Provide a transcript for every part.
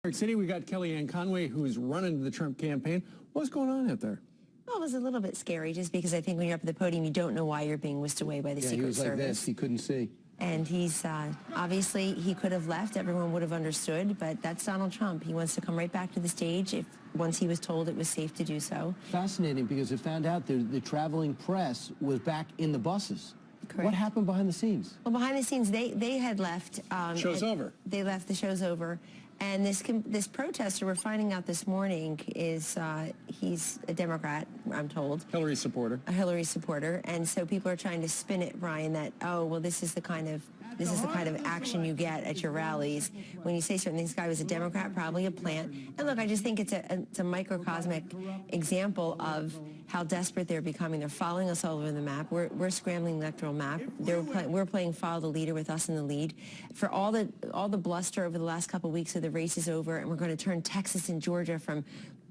New York City, we got Kellyanne Conway, who's running the Trump campaign. What's going on out there? Well, it was a little bit scary just because I think when you're up at the podium, you don't know why you're being whisked away by the Secret Service. He was like this. He couldn't see. And he's, obviously, he could have left. Everyone would have understood, but that's Donald Trump. He wants to come right back to the stage once he was told it was safe to do so. Fascinating, because it found out the traveling press was back in the buses. Correct. What happened behind the scenes? Well, behind the scenes, they had left. Show's over. They left, the show's over. And this protester, we're finding out this morning, is he's a Democrat, I'm told. Hillary supporter. A Hillary supporter. And so people are trying to spin it, Brian, that, oh, well, this is the kind of action you get at your rallies when you say certain things. This guy was a Democrat, probably a plant. And look, I just think it's a microcosmic example of how desperate they're becoming. They're following us all over the map. We're scrambling the electoral map. We're playing follow the leader with us in the lead. For all the bluster over the last couple of weeks of the race is over, and we're going to turn Texas and Georgia from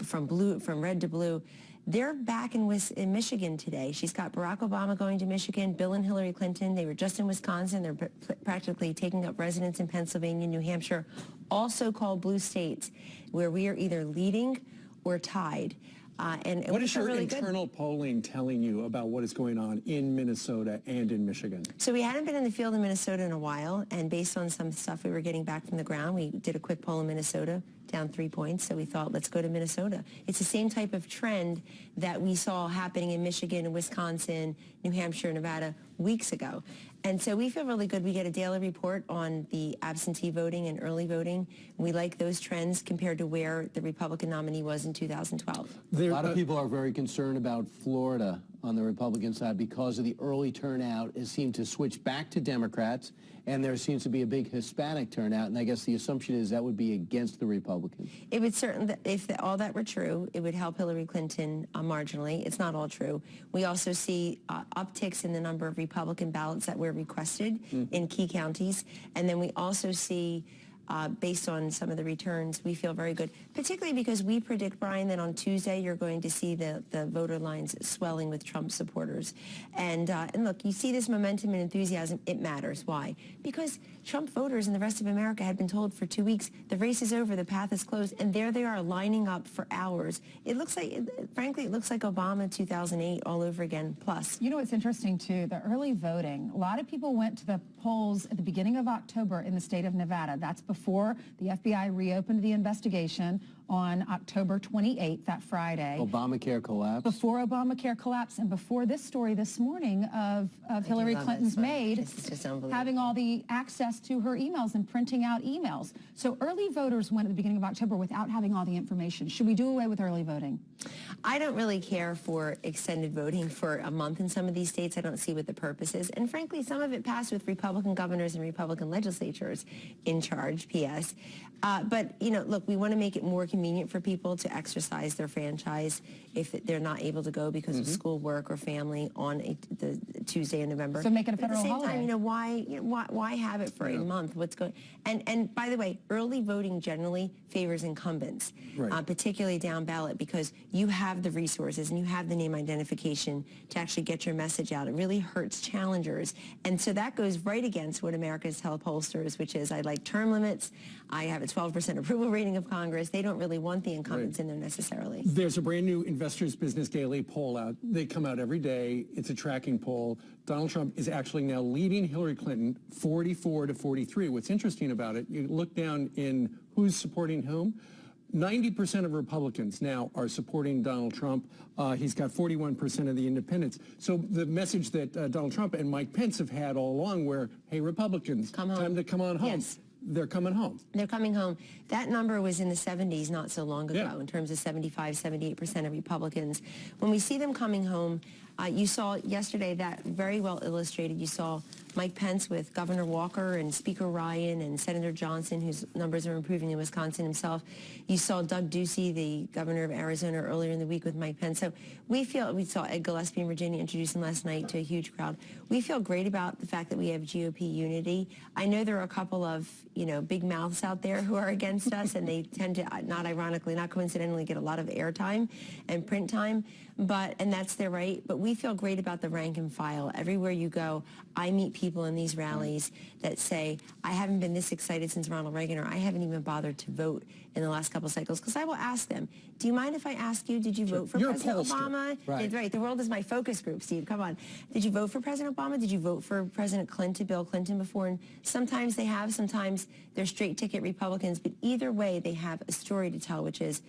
red to blue. They're back in Michigan today. She's got Barack Obama going to Michigan, Bill and Hillary Clinton. They were just in Wisconsin. They're practically taking up residence in Pennsylvania, New Hampshire, all so-called blue states, where we are either leading or tied. And what is your internal polling telling you about what is going on in Minnesota and in Michigan? So we hadn't been in the field in Minnesota in a while, and based on some stuff we were getting back from the ground, we did a quick poll in Minnesota, down 3 points, so we thought, let's go to Minnesota. It's the same type of trend that we saw happening in Michigan and Wisconsin, New Hampshire, Nevada weeks ago. And so we feel really good. We get a daily report on the absentee voting and early voting. We like those trends compared to where the Republican nominee was in 2012. A lot of people are very concerned about Florida on the Republican side because of the early turnout. It seemed to switch back to Democrats, and there seems to be a big Hispanic turnout, and I guess the assumption is that would be against the Republicans. It would certainly, if all that were true, it would help Hillary Clinton marginally. It's not all true. We also see upticks in the number of Republican ballots that were requested in key counties, and then we also see based on some of the returns, we feel very good, particularly because we predict, Brian, that on Tuesday you're going to see the voter lines swelling with Trump supporters. And look, you see this momentum and enthusiasm, it matters. Why? Because Trump voters and the rest of America had been told for 2 weeks, the race is over, the path is closed, and there they are lining up for hours. It looks like, frankly, it looks like Obama 2008 all over again, plus. You know what's interesting, too? The early voting. A lot of people went to the polls at the beginning of October in the state of Nevada. That's before the FBI reopened the investigation on October 28th, that Friday. Obamacare collapsed. Before Obamacare collapsed, and before this story this morning of Hillary Clinton's maid having all the access to her emails and printing out emails. So early voters went at the beginning of October without having all the information. Should we do away with early voting? I don't really care for extended voting for a month in some of these states. I don't see what the purpose is. And frankly, some of it passed with Republican governors and Republican legislatures in charge, P.S. But, you know, look, we want to make it more convenient for people to exercise their franchise if they're not able to go because of school, work, or family on the Tuesday in November. So make it a federal holiday. At the same time, you know, why have it for a month? What's going? And by the way, early voting generally favors incumbents, particularly down ballot, because you have the resources and you have the name identification to actually get your message out. It really hurts challengers, and so that goes right against what Americans tell pollsters, which is I like term limits. I have a 12% approval rating of Congress. They don't really want the incumbents in there necessarily. There's a brand new Investors Business Daily poll out. They come out every day. It's a tracking poll. Donald Trump is actually now leading Hillary Clinton 44 to 43. What's interesting about it, you look down in who's supporting whom. 90% of Republicans now are supporting Donald Trump. He's got 41% of the independents. So the message that Donald Trump and Mike Pence have had all along where, hey, Republicans, time to come on home. Yes. They're coming home. They're coming home. That number was in the 70s not so long ago in terms of 75, 78% of Republicans. When we see them coming home, you saw yesterday that very well illustrated. You saw Mike Pence with Governor Walker and Speaker Ryan and Senator Johnson, whose numbers are improving in Wisconsin himself. You saw Doug Ducey, the governor of Arizona, earlier in the week with Mike Pence. So we saw Ed Gillespie in Virginia introduce him last night to a huge crowd. We feel great about the fact that we have GOP unity. I know there are a couple of, you know, big mouths out there who are against us, and they tend to, not ironically, not coincidentally, get a lot of airtime and print time, and that's their right. But we feel great about the rank and file. Everywhere you go, I meet people in these rallies that say, I haven't been this excited since Ronald Reagan, or I haven't even bothered to vote in the last couple cycles, because I will ask them, do you mind if I ask you, did you vote for President Obama? Right. The world is my focus group, Steve. Come on. Did you vote for President Obama? Did you vote for President Clinton, Bill Clinton before? And sometimes they have, sometimes they're straight ticket Republicans, but either way, they have a story to tell, which is,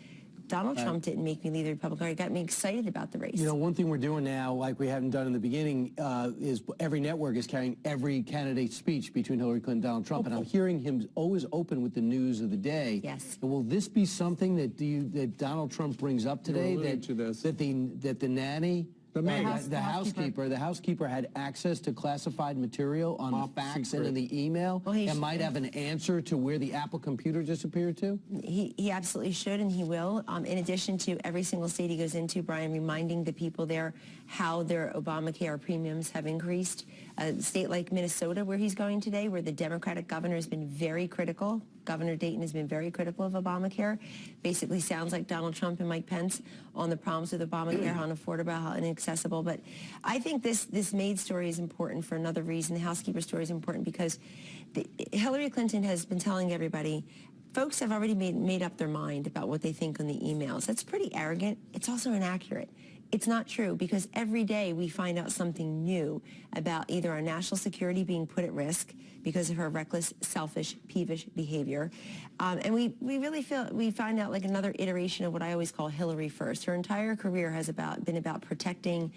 Donald Trump didn't make me leave the Republican Party. It got me excited about the race. You know, one thing we're doing now, like we haven't done in the beginning, is every network is carrying every candidate's speech between Hillary Clinton and Donald Trump. And I'm hearing him always open with the news of the day. Yes. And will this be something that that Donald Trump brings up today? That the nanny, the housekeeper had access to classified material on the fax and in the email, and might have an answer to where the Apple computer disappeared to? He absolutely should, and he will. In addition to every single state he goes into, Brian, reminding the people there how their Obamacare premiums have increased. A state like Minnesota, where he's going today, where the Democratic governor has been very critical. Governor Dayton has been very critical of Obamacare. Basically sounds like Donald Trump and Mike Pence on the problems with Obamacare, how unaffordable, how inaccessible. But I think this maid story is important for another reason. The housekeeper story is important because Hillary Clinton has been telling everybody, folks have already made up their mind about what they think on the emails. That's pretty arrogant. It's also inaccurate. It's not true, because every day we find out something new about either our national security being put at risk because of her reckless, selfish, peevish behavior. And we really feel, we find out like another iteration of what I always call Hillary first. Her entire career has been about protecting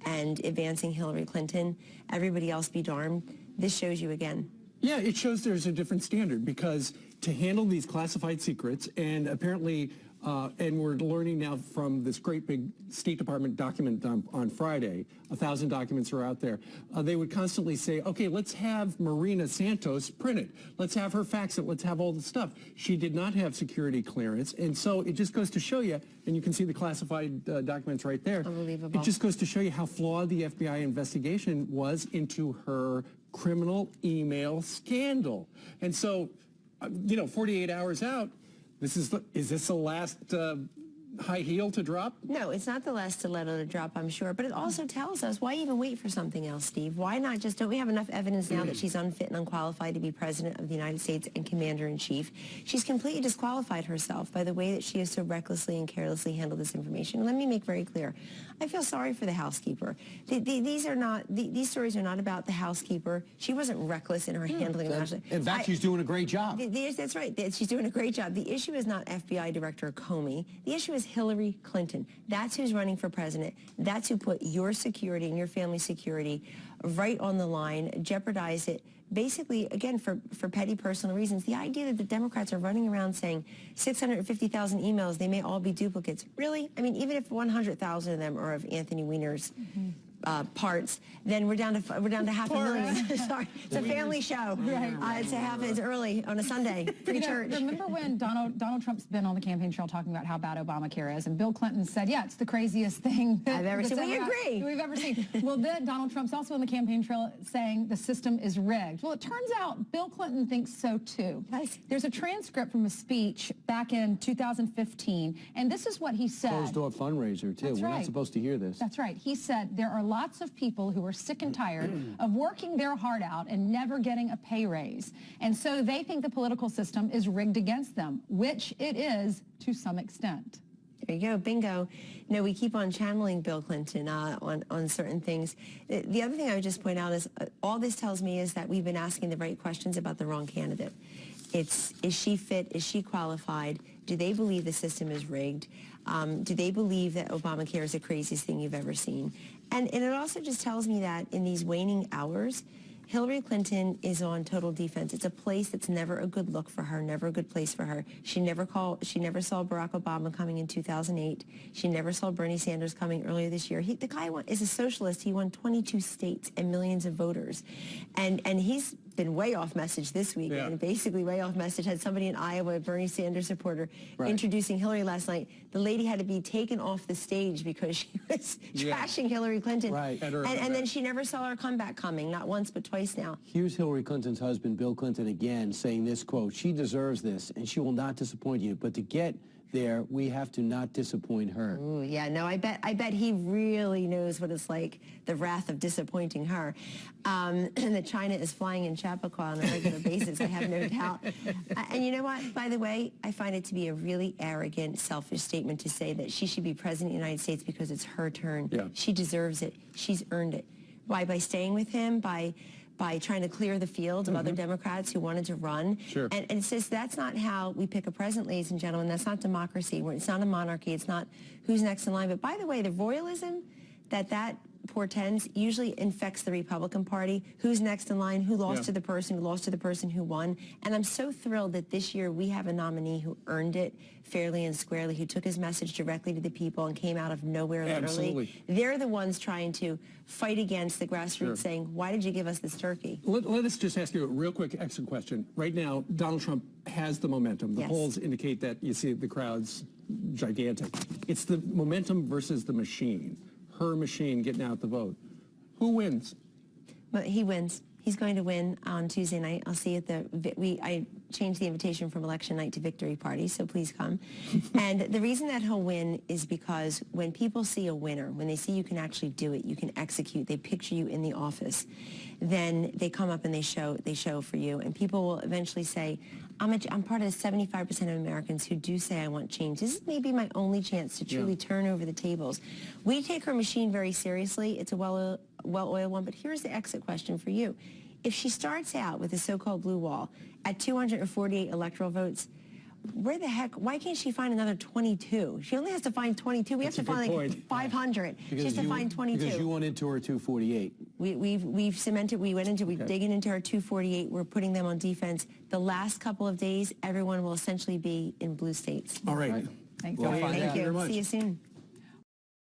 and advancing Hillary Clinton. Everybody else be darned. This shows you again. Yeah, it shows there's a different standard, because to handle these classified secrets, and apparently, and we're learning now from this great big State Department document on Friday, 1,000 documents are out there. They would constantly say, okay, let's have Marina Santos print it. Let's have her fax it. Let's have all the stuff. She did not have security clearance. And so it just goes to show you, and you can see the classified documents right there. Unbelievable. It just goes to show you how flawed the FBI investigation was into her criminal email scandal. And so, 48 hours out, is this the last high heel to drop? No, it's not the last stiletto to drop, I'm sure. But it also tells us, why even wait for something else, Steve? Why not just, don't we have enough evidence now that she's unfit and unqualified to be president of the United States and commander-in-chief? She's completely disqualified herself by the way that she has so recklessly and carelessly handled this information. Let me make very clear. I feel sorry for the housekeeper. These stories are not about the housekeeper. She wasn't reckless in her handling of it. In fact, she's doing a great job. That's right. She's doing a great job. The issue is not FBI Director Comey. The issue is Hillary Clinton. That's who's running for president. That's who put your security and your family's security right on the line, jeopardize it, basically, again, for petty personal reasons. The idea that the Democrats are running around saying 650,000 emails, they may all be duplicates. Really? I mean, even if 100,000 of them are of Anthony Weiner's parts, then we're down to 500,000. Sorry, it's a family show. Right. It's early on a Sunday, pre-church. Remember when Donald Trump's been on the campaign trail talking about how bad Obamacare is, and Bill Clinton said, yeah, it's the craziest thing I've ever seen. We agree. We've ever seen. Well, then Donald Trump's also on the campaign trail saying the system is rigged. Well, it turns out Bill Clinton thinks so too. Nice. There's a transcript from a speech back in 2015, and this is what he said. Closed-door fundraiser, too. That's We're right. not supposed to hear this. That's right. He said there are lots of people who are sick and tired of working their heart out and never getting a pay raise. And so they think the political system is rigged against them, which it is to some extent. There you go, bingo. No, we keep on channeling Bill Clinton on certain things. The other thing I would just point out is all this tells me is that we've been asking the right questions about the wrong candidate. Is she fit? Is she qualified? Do they believe the system is rigged? Do they believe that Obamacare is the craziest thing you've ever seen? And it also just tells me that in these waning hours, Hillary Clinton is on total defense. It's a place that's never a good look for her, never a good place for her. She never saw Barack Obama coming in 2008. She never saw Bernie Sanders coming earlier this year. The guy is a socialist. He won 22 states and millions of voters. And he's been way off message this week. Yeah. And basically way off message. Had somebody in Iowa, a Bernie Sanders supporter, introducing Hillary last night. The lady had to be taken off the stage because she was trashing Hillary Clinton. Right. And then she never saw her comeback coming, not once but twice now. Here's Hillary Clinton's husband, Bill Clinton, again saying this, quote, "She deserves this, and she will not disappoint you. But to get there, we have to not disappoint her." Ooh, yeah, no, I bet he really knows what it's like, the wrath of disappointing her. And that China is flying in Chappaqua on a regular basis, I have no doubt. And you know what, by the way, I find it to be a really arrogant, selfish statement to say that she should be president of the United States because it's her turn. Yeah. She deserves it. She's earned it. Why? By staying with him, by trying to clear the field of other Democrats who wanted to run. Sure. And it says that's not how we pick a president, ladies and gentlemen. That's not democracy. It's not a monarchy. It's not who's next in line. But by the way, the royalism that portends usually infects the Republican Party. Who's next in line? Who lost to the person who lost to the person who won? And I'm so thrilled that this year we have a nominee who earned it fairly and squarely, who took his message directly to the people and came out of nowhere, literally. Absolutely. They're the ones trying to fight against the grassroots, saying, why did you give us this turkey? Let us just ask you a real quick extra question. Right now, Donald Trump has the momentum. The polls indicate that. You see the crowd's gigantic. It's the momentum versus the machine. Her machine getting out the vote. Who wins? But he wins. He's going to win on Tuesday night. I'll see you at I changed the invitation from election night to victory party, so please come. And the reason that he'll win is because when people see a winner, when they see you can actually do it, you can execute, they picture you in the office, then they come up and they show for you. And people will eventually say, I'm part of the 75% of Americans who do say I want change. This is maybe my only chance to truly turn over the tables. We take her machine very seriously. It's a well-oiled one, but here's the exit question for you. If she starts out with a so-called blue wall at 248 electoral votes, why can't she find another 22? She only has to find 22. We have to find like 500. She has to find 22. Because you went into her 248. We've cemented, we're digging into our 248. We're putting them on defense. The last couple of days, everyone will essentially be in blue states. All right. Thanks. Well, Thank you. very much. See you soon.